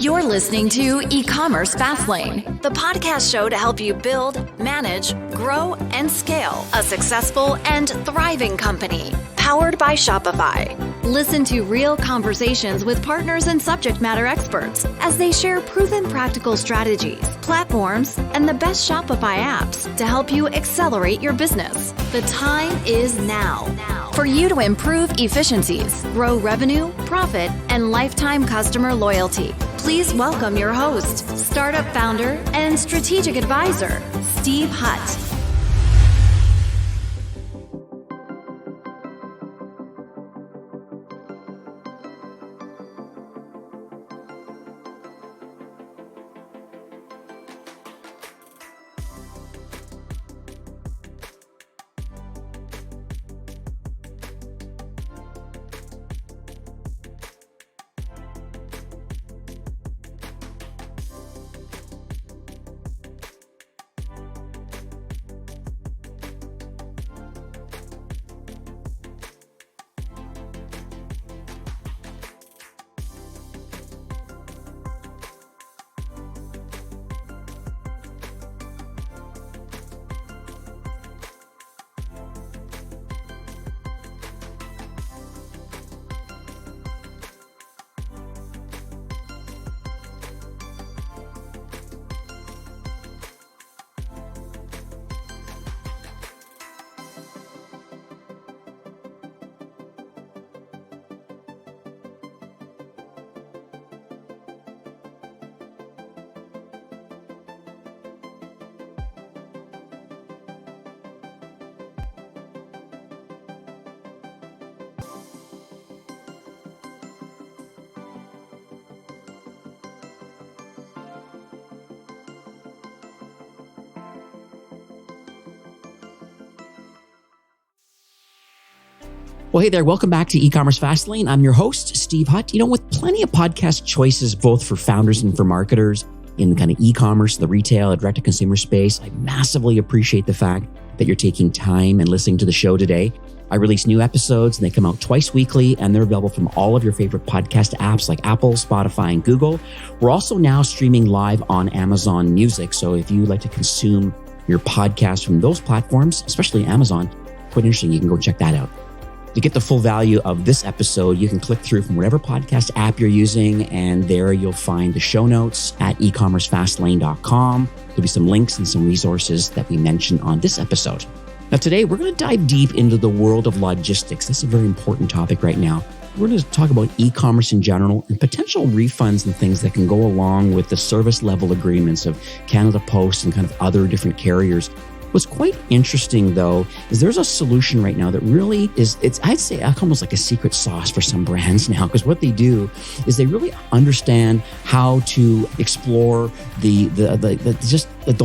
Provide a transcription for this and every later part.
You're listening to eCommerce Fastlane, the podcast show to help you build, manage, grow, and scale a successful and thriving company, powered by Shopify. Listen to real conversations with partners and subject matter experts as they share proven practical strategies, platforms, and the best Shopify apps to help you accelerate your business. The time is now for you to improve efficiencies, grow revenue, profit, and lifetime customer loyalty. Please welcome your host, startup founder and strategic advisor, Steve Hutt. Well, hey there. Welcome back to eCommerce Fastlane. I'm your host, Steve Hutt. With plenty of podcast choices, both for founders and for marketers in kind of e-commerce, the retail, direct-to-consumer space, I massively appreciate the fact that you're taking time and listening to the show today. I release new episodes and they come out twice weekly and they're available from all of your favorite podcast apps like Apple, Spotify, and Google. We're also now streaming live on Amazon Music. So if you like to consume your podcast from those platforms, especially Amazon, quite interesting, you can go check that out. To get the full value of this episode, you can click through from whatever podcast app you're using, and there you'll find the show notes at ecommercefastlane.com. There'll be some links and some resources that we mentioned on this episode. Now, today, we're going to dive deep into the world of logistics. This is a very important topic right now. We're going to talk about e-commerce in general and potential refunds and things that can go along with the service level agreements of Canada Post and kind of other different carriers. What's quite interesting, though, is there's a solution right now that really is, I'd say almost like a secret sauce for some brands now, because what they do is they really understand how to explore the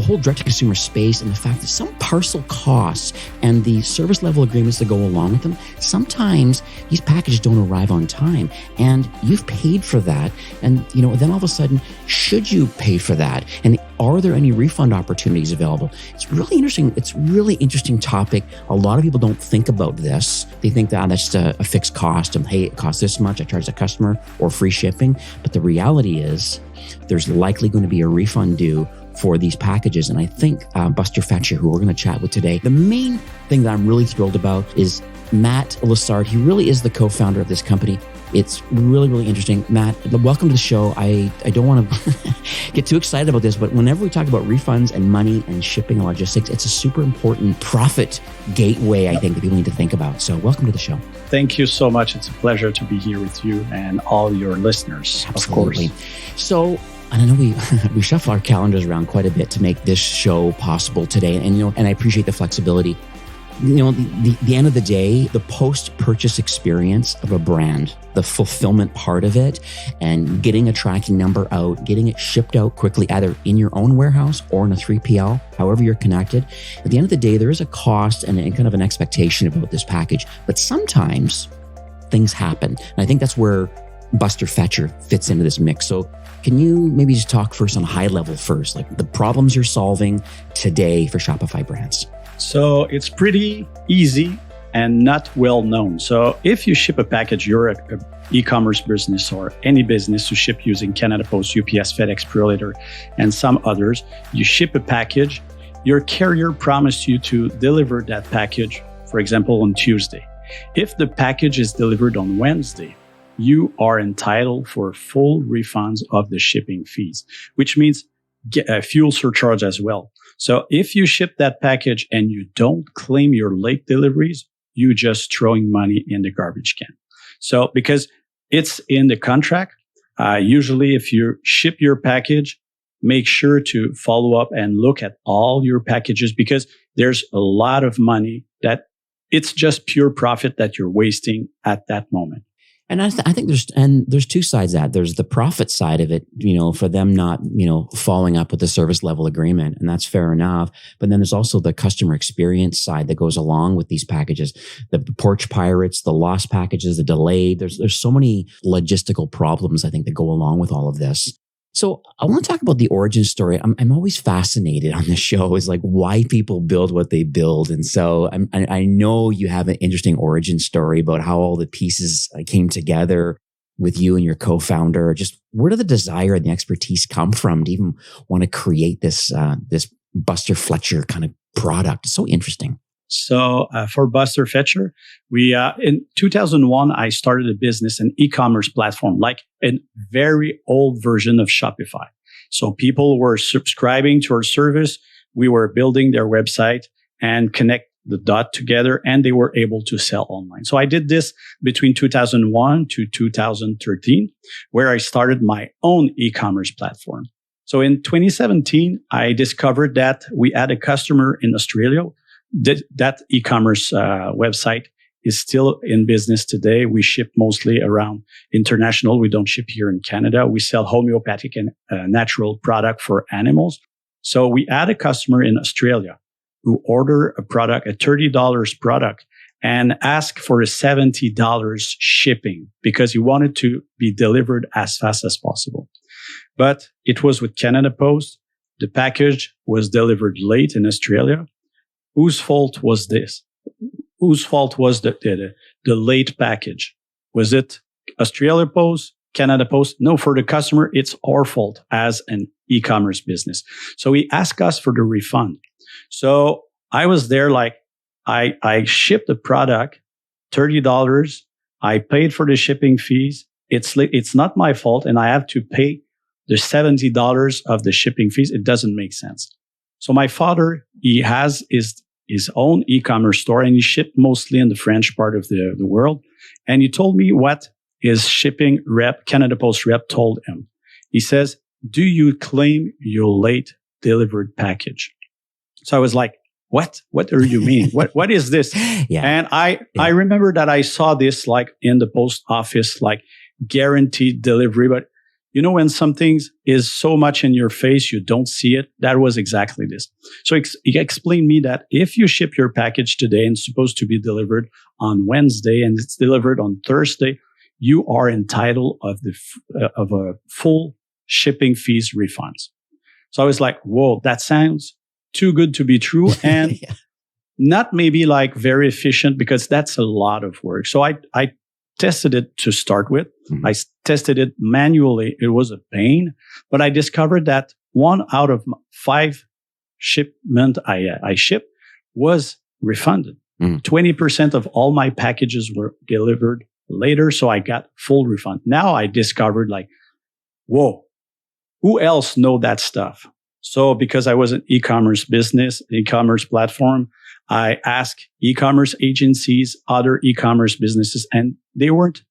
whole direct-to-consumer space and the fact that some parcel costs and the service level agreements that go along with them, sometimes these packages don't arrive on time, and you've paid for that. And, then all of a sudden, should you pay for that? And are there any refund opportunities available? It's really interesting. It's a really interesting topic. A lot of people don't think about this. They think that that's just a fixed cost of, hey, it costs this much, I charge the customer, or free shipping. But the reality is there's likely going to be a refund due for these packages. And I think Buster Fetcher, who we're going to chat with today, the main thing that I'm really thrilled about is Matt Lessard. He really is the co-founder of this company. It's really, really interesting. Matt, welcome to the show. I don't want to get too excited about this, but whenever we talk about refunds and money and shipping and logistics, it's a super important profit gateway, I think, that people need to think about. So welcome to the show. Thank you so much. It's a pleasure to be here with you and all your listeners, Absolutely. Of course. So, and I know we shuffle our calendars around quite a bit to make this show possible today. And I appreciate the flexibility. The end of the day, the post-purchase experience of a brand, the fulfillment part of it, and getting a tracking number out, getting it shipped out quickly, either in your own warehouse or in a 3PL, however you're connected. At the end of the day, there is a cost and kind of an expectation about this package. But sometimes things happen. And I think that's where Buster Fetcher fits into this mix. So can you maybe just talk first on a high level first, like the problems you're solving today for Shopify brands? So it's pretty easy and not well known. So if you ship a package, you're a e-commerce business or any business who ship using Canada Post, UPS, FedEx, Purolator, and some others, you ship a package, your carrier promised you to deliver that package, for example, on Tuesday. If the package is delivered on Wednesday, you are entitled for full refunds of the shipping fees, which means get a fuel surcharge as well. So if you ship that package and you don't claim your late deliveries, you just throwing money in the garbage can. So because it's in the contract, usually if you ship your package, make sure to follow up and look at all your packages, because there's a lot of money that it's just pure profit that you're wasting at that moment. And I think there's two sides to that. There's the profit side of it, for them not, following up with the service level agreement, and that's fair enough. But then there's also the customer experience side that goes along with these packages, the porch pirates, the lost packages, the delayed. There's so many logistical problems, I think, that go along with all of this. So I want to talk about the origin story. I'm always fascinated on this show is like why people build what they build. And so I know you have an interesting origin story about how all the pieces came together with you and your co-founder. Just where did the desire and the expertise come from to even want to create this Buster Fletcher kind of product? It's so interesting. So for Buster Fletcher, we in 2001, I started a business, an e-commerce platform, like a very old version of Shopify. So people were subscribing to our service. We were building their website and connect the dot together, and they were able to sell online. So I did this between 2001 to 2013, where I started my own e-commerce platform. So in 2017, I discovered that we had a customer in Australia. That e-commerce website is still in business today. We ship mostly around international. We don't ship here in Canada. We sell homeopathic and natural product for animals. So we had a customer in Australia who ordered a product, a $30 product, and asked for a $70 shipping because he wanted to be delivered as fast as possible. But it was with Canada Post. The package was delivered late in Australia. Whose fault was this? Whose fault was the late package? Was it Australia Post, Canada Post? No, for the customer, it's our fault as an e-commerce business. So he asked us for the refund. So I was there like, I shipped the product, $30. I paid for the shipping fees. It's not my fault, and I have to pay the $70 of the shipping fees. It doesn't make sense. So my father, he has his own e-commerce store, and he shipped mostly in the French part of the world. And he told me what his shipping rep, Canada Post rep, told him. He says, "Do you claim your late delivered package?" So I was like, what? What do you mean? What is this? Yeah. And I remember that I saw this like in the post office, like guaranteed delivery, but when something is so much in your face, you don't see it. That was exactly this. So he explained me that if you ship your package today and it's supposed to be delivered on Wednesday and it's delivered on Thursday, you are entitled of a full shipping fees refunds. So I was like, whoa, that sounds too good to be true. And yeah. Not maybe like very efficient, because that's a lot of work. So I tested it to start with. Mm-hmm. I tested it manually. It was a pain, but I discovered that 1 out of 5 shipment I shipped was refunded. Mm-hmm. 20% of all my packages were delivered later, so I got full refund. Now I discovered like, whoa, who else know that stuff? So because I was an e-commerce business, e-commerce platform, I asked e-commerce agencies, other e-commerce businesses, and they weren't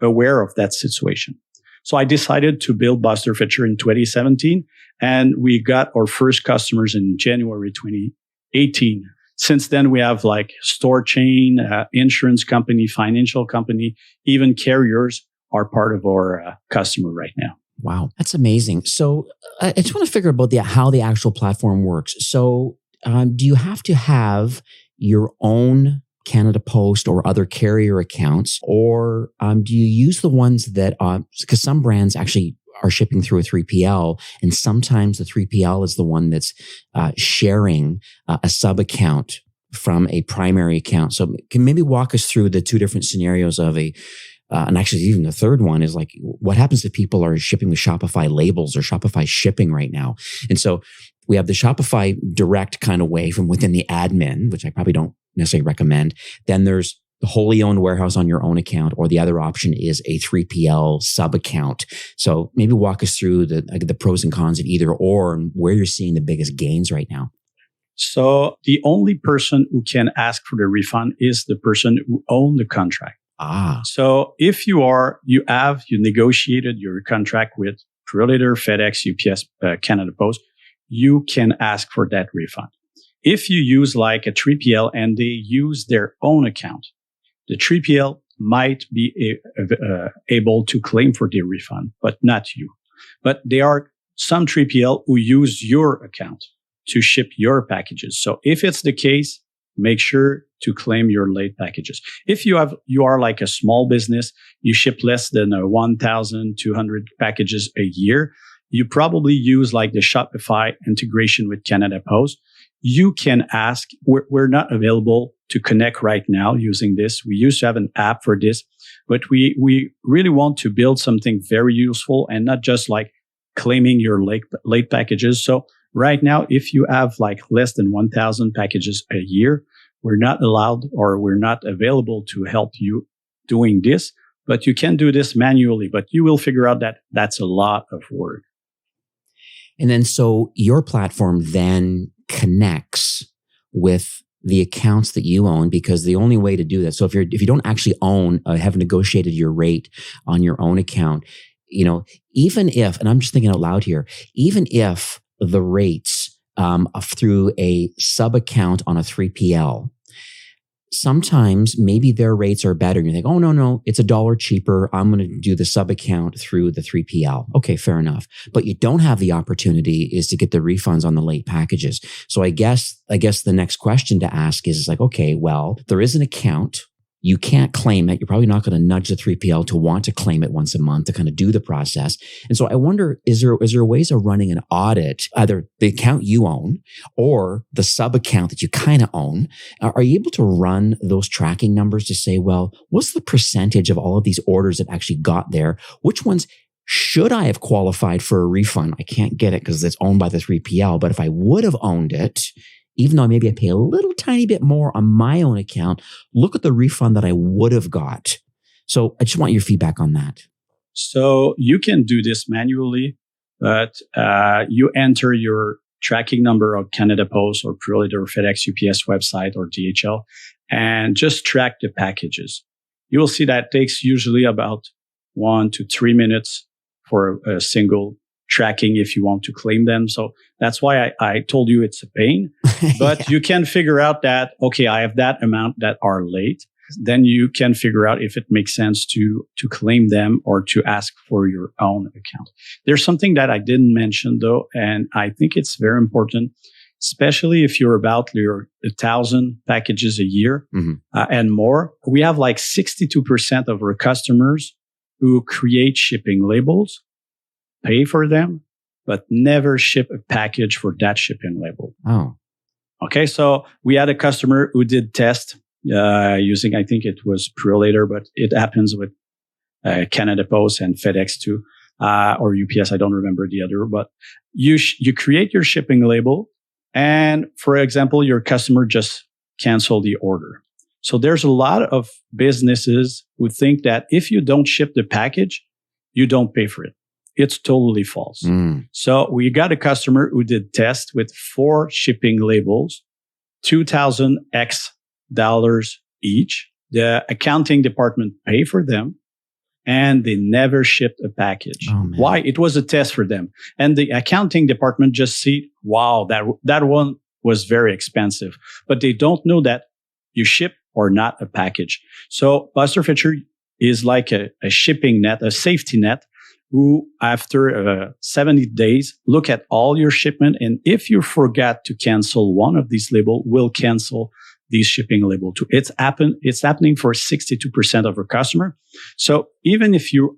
aware of that situation. So I decided to build Buster Fletcher in 2017, and we got our first customers in January 2018. Since then, we have like store chain, insurance company, financial company, even carriers are part of our customer right now. Wow, that's amazing. So I just want to figure out how the actual platform works. So do you have to have your own Canada Post or other carrier accounts, or do you use the ones that, because some brands actually are shipping through a 3PL, and sometimes the 3PL is the one that's sharing a sub account from a primary account. So can maybe walk us through the two different scenarios of and actually even the third one is like, what happens if people are shipping with Shopify labels or Shopify shipping right now? And so we have the Shopify direct kind of way from within the admin, which I probably don't necessarily recommend. Then there's the wholly owned warehouse on your own account, or the other option is a 3PL sub account. So maybe walk us through the pros and cons of either or and where you're seeing the biggest gains right now. So the only person who can ask for the refund is the person who owns the contract. So if you negotiated your contract with Purolator, FedEx, UPS, Canada Post, you can ask for that refund. If you use like a 3PL and they use their own account, the 3PL might be able to claim for the refund, but not you. But there are some 3PL who use your account to ship your packages. So if it's the case, make sure to claim your late packages. If you are like a small business, you ship less than 1,200 packages a year, you probably use like the Shopify integration with Canada Post. You can ask, we're not available to connect right now using this. We used to have an app for this, but we really want to build something very useful and not just like claiming your late packages. So right now, if you have like less than 1,000 packages a year, we're not allowed or we're not available to help you doing this, but you can do this manually, but you will figure out that that's a lot of work. And then so your platform then connects with the accounts that you own, because the only way to do that. So if you don't actually own, have negotiated your rate on your own account, even if, and I'm just thinking out loud here, even if the rates through a sub account on a 3PL, sometimes maybe their rates are better. And you think, oh, no, it's $1 cheaper. I'm going to do the sub account through the 3PL. Okay, fair enough. But you don't have the opportunity is to get the refunds on the late packages. So I guess the next question to ask is like, okay, well, there is an account. You can't claim it. You're probably not going to nudge the 3PL to want to claim it once a month to kind of do the process. And so I wonder, is there ways of running an audit, either the account you own or the sub account that you kind of own? Are you able to run those tracking numbers to say, well, what's the percentage of all of these orders that actually got there? Which ones should I have qualified for a refund? I can't get it because it's owned by the 3PL. But if I would have owned it, even though maybe I pay a little tiny bit more on my own account, look at the refund that I would have got. So I just want your feedback on that. So you can do this manually, but you enter your tracking number of Canada Post or Purolator or FedEx, UPS website or DHL and just track the packages. You will see that takes usually about 1 to 3 minutes for a single tracking if you want to claim them. So that's why I told you it's a pain, but you can figure out that, okay, I have that amount that are late. Then you can figure out if it makes sense to claim them or to ask for your own account. There's something that I didn't mention though, and I think it's very important, especially if you're about your 1,000 packages a year and more. We have like 62% of our customers who create shipping labels, pay for them, but never ship a package for that shipping label. Oh. Okay. So we had a customer who did test using, I think it was Purolator, but it happens with Canada Post and FedEx too, or UPS. I don't remember the other, but you create your shipping label. And for example, your customer just canceled the order. So there's a lot of businesses who think that if you don't ship the package, you don't pay for it. It's totally false. So we got a customer who did test with 4 shipping labels, $2,000 each. The accounting department paid for them and they never shipped a package. Oh, why? It was a test for them. And the accounting department just see, wow, that one was very expensive, but they don't know that you ship or not a package. So Buster Fisher is like a shipping net, a safety net, who after 70 days, look at all your shipment. And if you forgot to cancel one of these labels, will cancel these shipping label too. It's happening for 62% of our customer. So even if you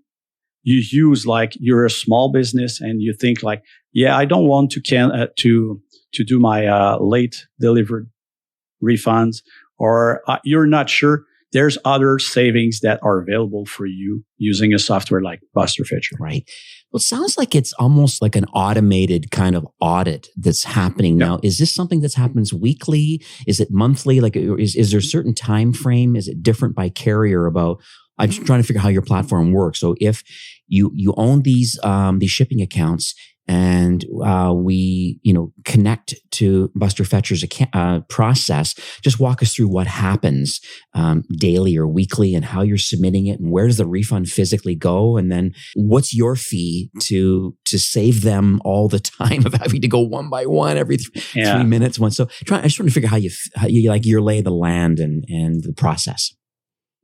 use like you're a small business and you think like, yeah, I don't want to do my late delivered refunds, or you're not sure, there's other savings that are available for you using a software like Buster Fisher. Right. Well, it sounds like it's almost like an automated kind of audit that's happening now. Is this something that happens weekly? Is it monthly? Like, is there a certain time frame? Is it different by carrier? I'm just trying to figure out how your platform works. So if you own these shipping accounts, and we connect to Buster Fetcher's process, just walk us through what happens daily or weekly, and how you're submitting it, and where does the refund physically go, and then what's your fee to save them all the time of having to go one by one every 3 minutes. So I just want to figure out how you lay the land and the process.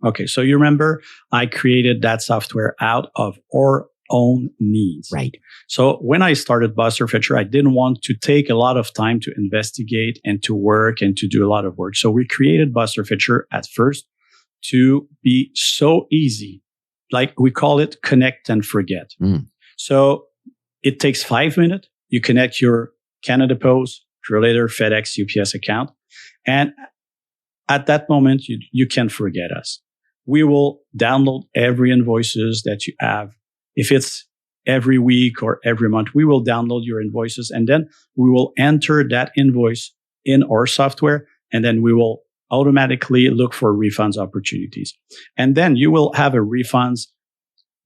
Okay, so you remember I created that software out of our own needs. Right. So when I started Buster Fisher, I didn't want to take a lot of time to investigate and to work and to do a lot of work. So we created Buster Fisher at first to be so easy. Like we call it connect and forget. So it takes 5 minutes. You connect your Canada Post, Purolator, FedEx, UPS account. And at that moment, you can forget us. We will download every invoices that you have. If it's every week or every month, we will download your invoices, and then we will enter that invoice in our software, and then we will automatically look for refunds opportunities. And then you will have a refunds.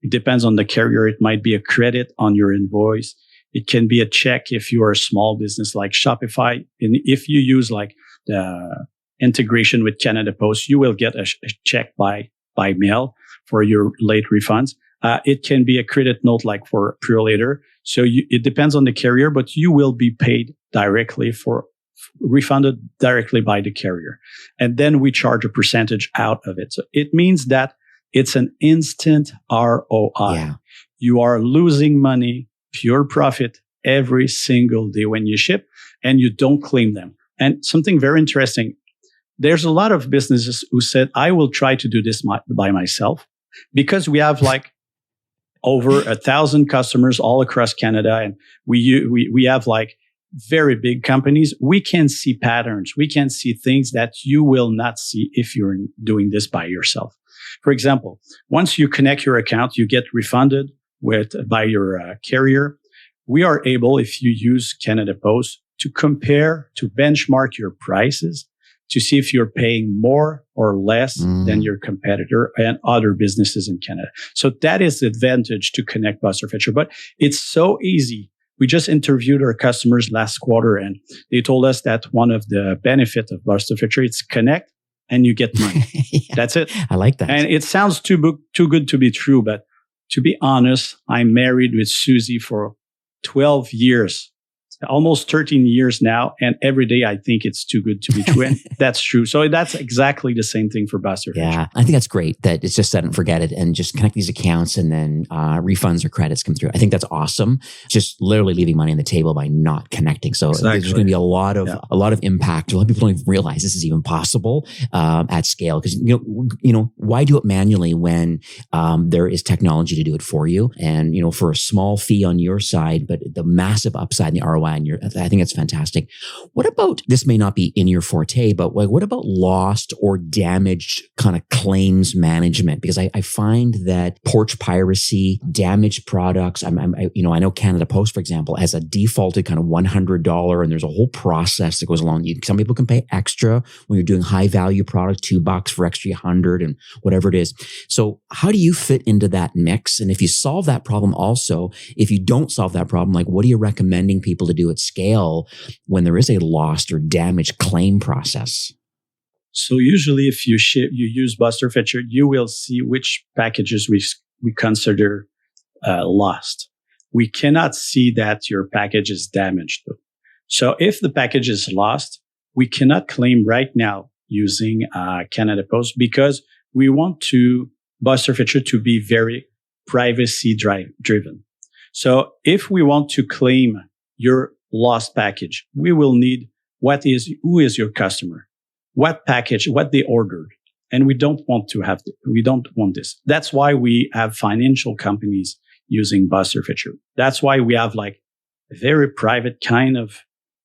It depends on the carrier. It might be a credit on your invoice. It can be a check if you are a small business like Shopify. And if you use like the integration with Canada Post, you will get a check by mail for your late refunds. It can be a credit note like for Purolator. So it depends on the carrier, but you will be paid directly refunded directly by the carrier. And then we charge a percentage out of it. So it means that it's an instant ROI. Yeah. You are losing money, pure profit every single day when you ship, and you don't claim them. And something very interesting, there's a lot of businesses who said, I will try to do this by myself, because we have like over 1,000 customers all across Canada, and we have like very big companies. We can see patterns. We can see things that you will not see if you're doing this by yourself. For example, once you connect your account, you get refunded by your carrier. We are able, if you use Canada Post, to compare, to benchmark your prices, to see if you're paying more or less than your competitor and other businesses in Canada. So that is the advantage to connect Buster Fisher. But it's so easy. We just interviewed our customers last quarter, and they told us that one of the benefits of Buster Fisher is connect and you get money. Yeah, that's it. I like that. And it sounds too good to be true. But to be honest, I'm married with Susie for 12 years. Almost 13 years now, and every day I think it's too good to be true. And that's true. So that's exactly the same thing for Buster Fisher. Yeah, I think that's great that it's just set and forget it, and just connect these accounts, and then refunds or credits come through. I think that's awesome. Just literally leaving money on the table by not connecting. So there's going to be a lot of impact. A lot of people don't even realize this is even possible at scale, because why do it manually when there is technology to do it for you, and for a small fee on your side, but the massive upside in the ROI. And I think that's fantastic. What about, this may not be in your forte, but what about lost or damaged kind of claims management? Because I find that porch piracy, damaged products, I know Canada Post, for example, has a defaulted kind of $100, and there's a whole process that goes along. Some people can pay extra when you're doing high value product, $2 for extra 100 and whatever it is. So how do you fit into that mix? And if you solve that problem also, if you don't solve that problem, like what are you recommending people to do at scale when there is a lost or damaged claim process? So usually if you use Buster Fisher, you will see which packages we consider lost. We cannot see that your package is damaged though. So if the package is lost, we cannot claim right now using Canada Post, because we want Buster Fisher to be very privacy driven. So if we want to claim your lost package, we will need who is your customer, what package, what they ordered. And we don't want this. That's why we have financial companies using Buster Fisher. That's why we have like a very private kind of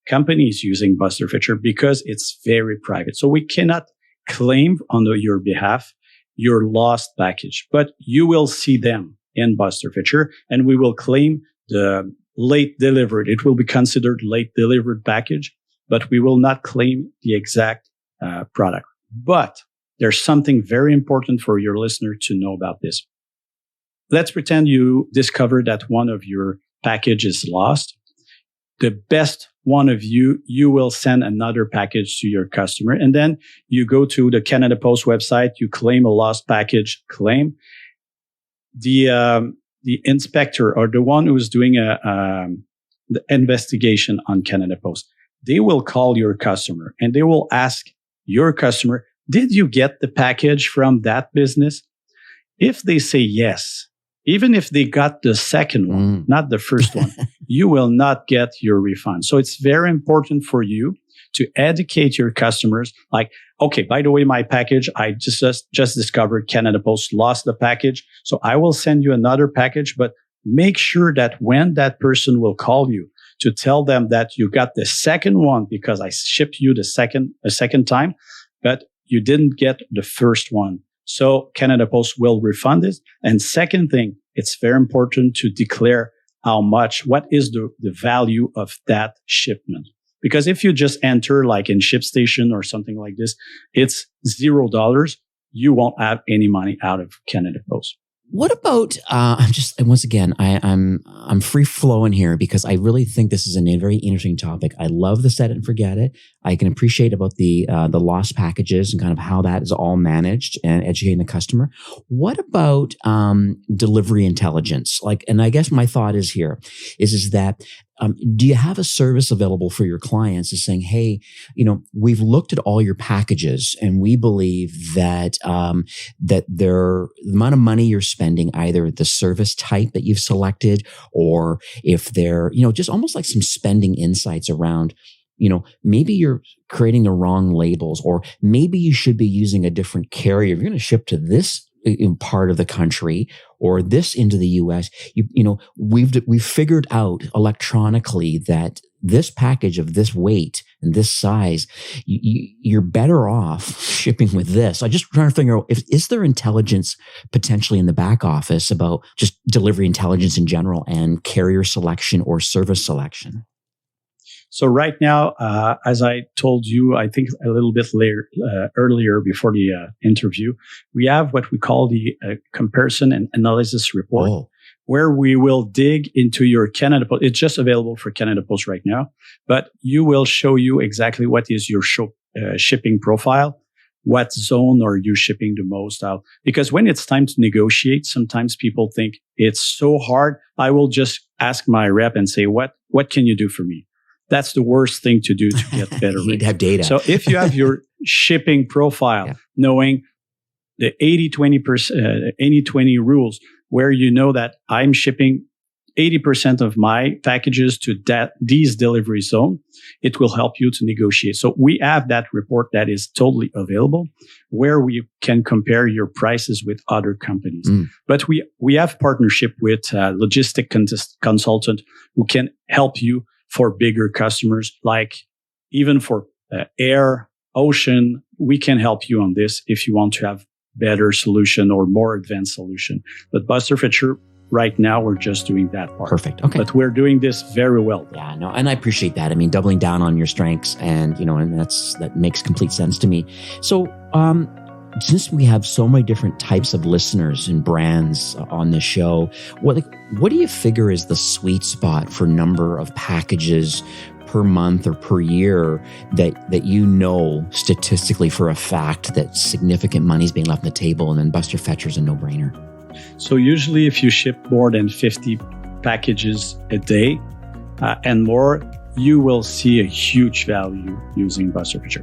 companies using Buster Fetcher because it's very private. So we cannot claim on your behalf your lost package, but you will see them in Buster Fetcher, and we will claim the late delivered. It will be considered late delivered package, but we will not claim the exact product. But there's something very important for your listener to know about this. Let's pretend you discover that one of your package is lost. The best one of you will send another package to your customer. And then you go to the Canada Post website, you claim a lost package claim. The inspector or the one who's doing the investigation on Canada Post, they will call your customer and they will ask your customer, did you get the package from that business? If they say yes, even if they got the second one, not the first one, you will not get your refund. So it's very important for you to educate your customers. Like, okay, by the way, my package, I just discovered Canada Post lost the package. So I will send you another package, but make sure that when that person will call you to tell them that you got the second one because I shipped you a second time, but you didn't get the first one. So Canada Post will refund it. And second thing, it's very important to declare what is the value of that shipment. Because if you just enter like in ShipStation or something like this, it's $0. You won't have any money out of Canada Post. What about, I'm free flowing here because I really think this is a very interesting topic. I love the set it and forget it. I can appreciate about the lost packages and kind of how that is all managed and educating the customer. What about, delivery intelligence? And I guess my thought is that, do you have a service available for your clients is saying, hey, we've looked at all your packages and we believe that, the amount of money you're spending, either the service type that you've selected, or if they're, just almost like some spending insights around, maybe you're creating the wrong labels, or maybe you should be using a different carrier. If you're going to ship to this in part of the country or this into the US, we've figured out electronically that this package of this weight and this size, you're better off shipping with this. I just trying to figure out is there intelligence potentially in the back office about just delivery intelligence in general and carrier selection or service selection? So right now, as I told you, I think a little bit earlier before the interview, we have what we call the comparison and analysis report, where we will dig into your Canada Post. It's just available for Canada Post right now, but you will show you exactly what is your shipping profile, what zone are you shipping the most out. Because when it's time to negotiate, sometimes people think it's so hard. I will just ask my rep and say, what can you do for me? That's the worst thing to do to get better rates. You need to have data. So if you have your shipping profile, knowing the 80-20 rules, where you know that I'm shipping 80% of my packages to these delivery zone, it will help you to negotiate. So we have that report that is totally available, where we can compare your prices with other companies. But we have partnership with logistic consultant who can help you for bigger customers, like even for air, ocean. We can help you on this if you want to have better solution or more advanced solution. But Buster Fetcher, right now, we're just doing that part. Perfect. Okay. But we're doing this very well. Yeah, no, and I appreciate that. I mean, doubling down on your strengths and, and that makes complete sense to me. So, since we have so many different types of listeners and brands on this show, what do you figure is the sweet spot for number of packages per month or per year that statistically for a fact that significant money is being left on the table, and then Buster Fetcher is a no-brainer? So usually if you ship more than 50 packages a day and more, you will see a huge value using Buster Fetcher.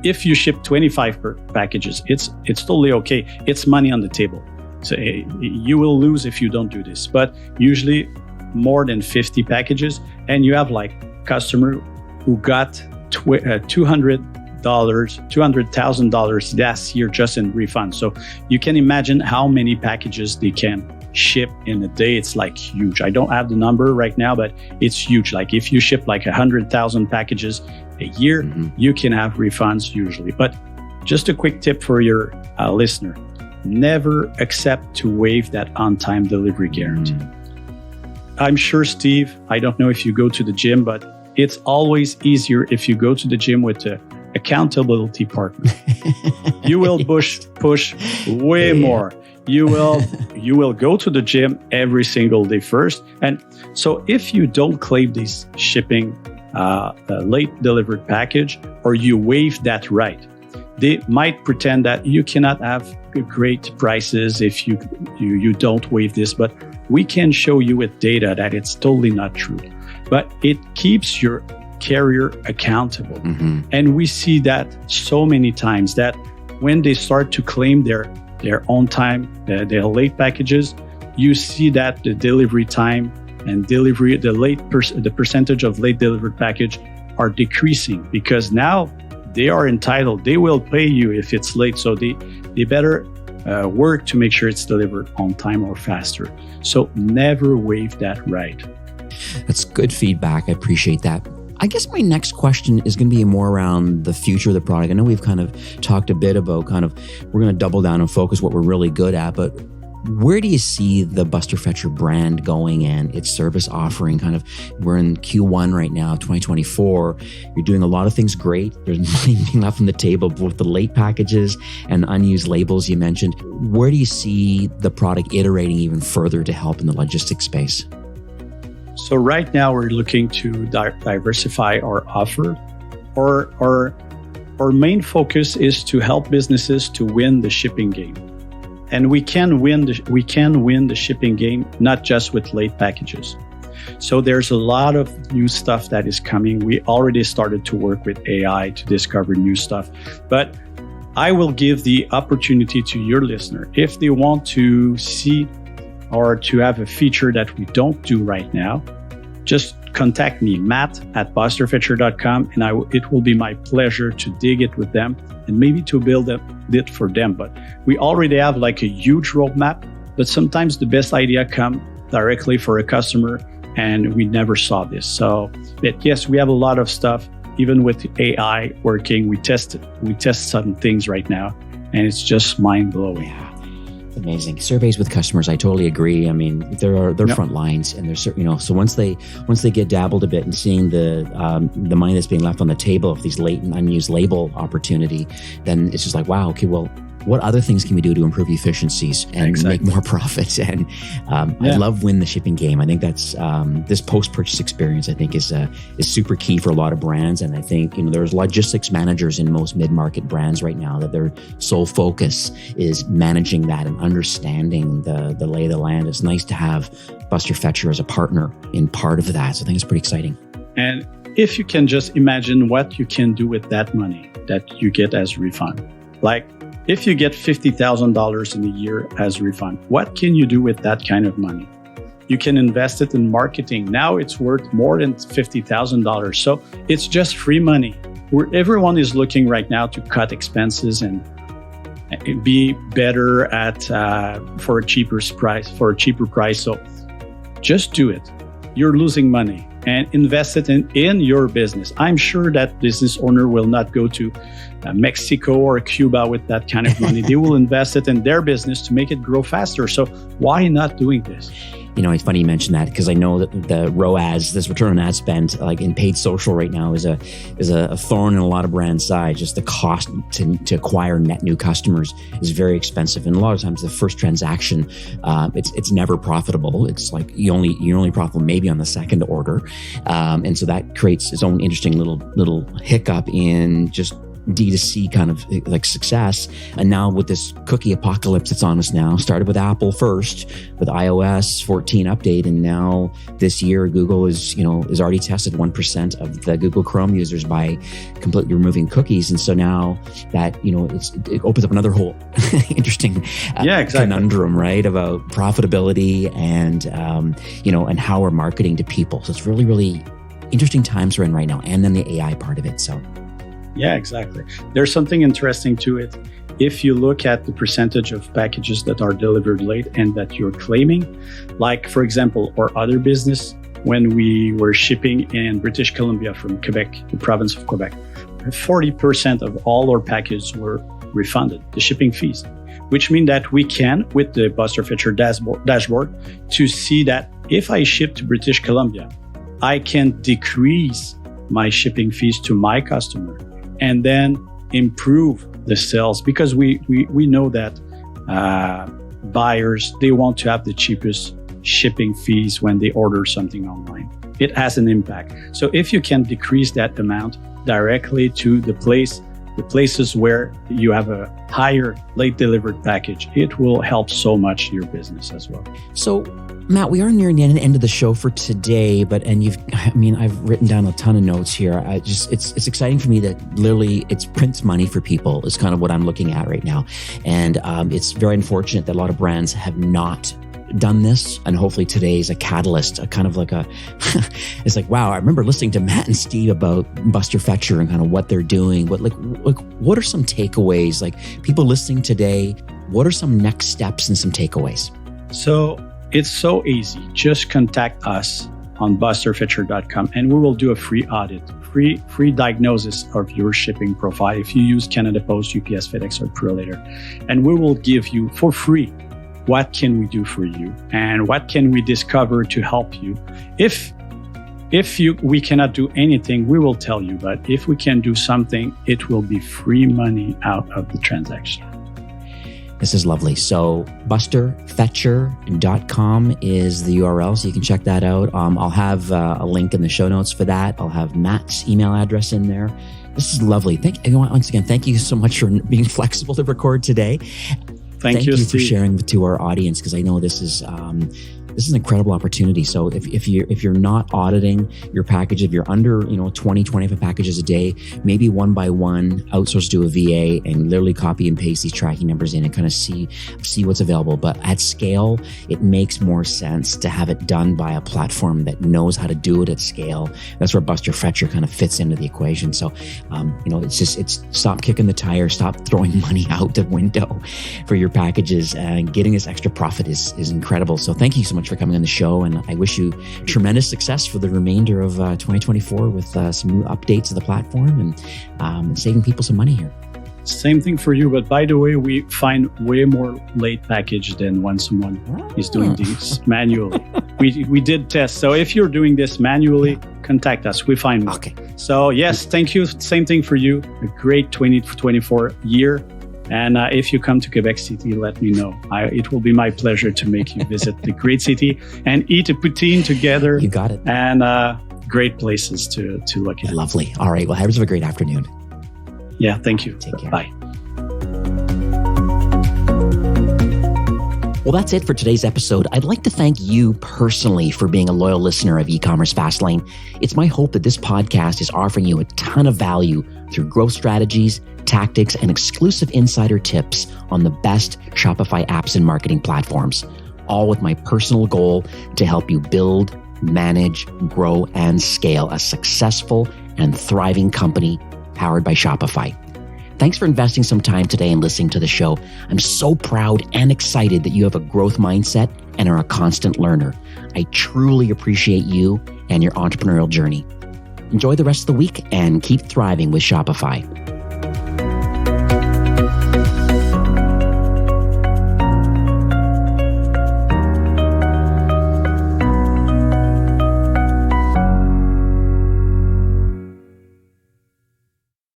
If you ship 25 packages, it's totally okay. It's money on the table. So you will lose if you don't do this. But usually more than 50 packages, and you have like customer who got $200,000 last year just in refunds. So you can imagine how many packages they can ship in a day, it's like huge. I don't have the number right now, but it's huge. Like if you ship like 100,000 packages a year, you can have refunds usually. But just a quick tip for your listener, never accept to waive that on-time delivery guarantee. I'm sure, Steve, I don't know if you go to the gym, but it's always easier if you go to the gym with an accountability partner. You will push way more. You will go to the gym every single day first. And so if you don't claim these shipping late delivered package, or you waive that right, they might pretend that you cannot have great prices if you don't waive this, but we can show you with data that it's totally not true. But it keeps your carrier accountable. And we see that so many times that when they start to claim their own time, their late packages, you see that the delivery time and the percentage of late delivered package are decreasing, because now they are entitled. They will pay you if it's late. So they better work to make sure it's delivered on time or faster. So never waive that right. That's good feedback. I appreciate that. I guess my next question is going to be more around the future of the product. I know we've kind of talked a bit about we're going to double down and focus what we're really good at, but where do you see the Buster Fetcher brand going and its service offering? We're in Q1 right now, 2024. You're doing a lot of things great. There's money being left on the table with the late packages and unused labels you mentioned. Where do you see the product iterating even further to help in the logistics space? So right now we're looking to diversify our offer. Our main focus is to help businesses to win the shipping game. And we can win the shipping game, not just with late packages. So there's a lot of new stuff that is coming. We already started to work with AI to discover new stuff. But I will give the opportunity to your listener, if they want to see or to have a feature that we don't do right now, just contact me, matt@busterfetcher.com, and it will be my pleasure to dig it with them and maybe to build it for them. But we already have like a huge roadmap, but sometimes the best idea come directly for a customer, and we never saw this. So, but yes, we have a lot of stuff. Even with AI working, we test some things right now, and it's just mind blowing. Yeah. Amazing. Surveys with customers, I totally agree. I mean, they're front lines, and they're so once they get dabbled a bit and seeing the money that's being left on the table of these late and unused label opportunity, then it's just like, wow, okay, well, what other things can we do to improve efficiencies and make more profits? And I love win the shipping game. I think that's this post-purchase experience, I think, is super key for a lot of brands. And I think there's logistics managers in most mid-market brands right now that their sole focus is managing that and understanding the lay of the land. It's nice to have Buster Fetcher as a partner in part of that. So I think it's pretty exciting. And if you can just imagine what you can do with that money that you get as refund, like, if you get $50,000 in a year as refund, what can you do with that kind of money? You can invest it in marketing. Now it's worth more than $50,000. So it's just free money. Everyone is looking right now to cut expenses and be better at for a cheaper price. So just do it. You're losing money, and invest it in your business. I'm sure that business owner will not go to Mexico or Cuba with that kind of money. They will invest it in their business to make it grow faster. So why not doing this? It's funny you mention that, because I know that the ROAS, this return on ad spend, like in paid social right now, is a thorn in a lot of brands' side. Just the cost to acquire net new customers is very expensive, and a lot of times the first transaction, it's never profitable. It's like you're only profitable maybe on the second order, and so that creates its own interesting little hiccup in just D2C kind of like success. And now with this cookie apocalypse that's on us now, started with Apple first with iOS 14 update, and now this year Google is already tested 1% of the Google Chrome users by completely removing cookies. And so now that it opens up another whole interesting conundrum, right, about profitability and and how we're marketing to people. So it's really, really interesting times we're in right now, and then the AI part of it. So yeah, exactly. There's something interesting to it. if you look at the percentage of packages that are delivered late and that you're claiming, like for example, our other business, when we were shipping in British Columbia from Quebec, the province of Quebec, 40% of all our packages were refunded, the shipping fees, which means that we can, with the Buster Fetcher dashboard, to see that if I ship to British Columbia, I can decrease my shipping fees to my customer and then improve the sales, because we know that buyers, they want to have the cheapest shipping fees when they order something online. It has an impact. So if you can decrease that amount directly to the places where you have a higher late delivered package, it will help so much your business as well. So Matt, we are nearing the end of the show for today, I've written down a ton of notes here. It's exciting for me that literally it's prints money for people is kind of what I'm looking at right now. And it's very unfortunate that a lot of brands have not done this, and hopefully today is a catalyst, it's like, wow, I remember listening to Matt and Steve about Buster Fetcher and kind of what they're doing, but what are some takeaways? Like, people listening today, what are some next steps and some takeaways? So it's so easy. Just contact us on busterfetcher.com and we will do a free audit, free diagnosis of your shipping profile if you use Canada Post, UPS, FedEx, or Purolator. And we will give you for free what can we do for you and what can we discover to help you. If we cannot do anything, we will tell you. But if we can do something, it will be free money out of the transaction. This is lovely. So busterfetcher.com is the URL, so you can check that out. I'll have a link in the show notes for that. I'll have Matt's email address in there. This is lovely. Once again, thank you so much for being flexible to record today. Thank you for sharing to our audience, because I know this is an incredible opportunity. So if you're not auditing your package, if you're under 20, 25 packages a day, maybe one by one, outsource to a VA and literally copy and paste these tracking numbers in and kind of see what's available. But at scale, it makes more sense to have it done by a platform that knows how to do it at scale. That's where Buster Fetcher kind of fits into the equation. So it's stop kicking the tire, stop throwing money out the window for your packages, and getting this extra profit is incredible. So thank you so much for coming on the show, and I wish you tremendous success for the remainder of 2024 with some new updates of the platform and saving people some money here. Same thing for you, but by the way, we find way more late package than when someone is doing this manually. We did tests, so if you're doing this manually, contact us. We find more. Okay. So yes, thank you. Same thing for you. A great 2024 year. And if you come to Quebec City, let me know. It will be my pleasure to make you visit the great city and eat a poutine together. You got it. And great places to look at. Lovely. All right. Well, have a great afternoon. Yeah, thank you. Take care. Bye. Well, that's it for today's episode. I'd like to thank you personally for being a loyal listener of eCommerce Fastlane. It's my hope that this podcast is offering you a ton of value through growth strategies, tactics, and exclusive insider tips on the best Shopify apps and marketing platforms, all with my personal goal to help you build, manage, grow, and scale a successful and thriving company powered by Shopify. Thanks for investing some time today and listening to the show. I'm so proud and excited that you have a growth mindset and are a constant learner. I truly appreciate you and your entrepreneurial journey. Enjoy the rest of the week and keep thriving with Shopify.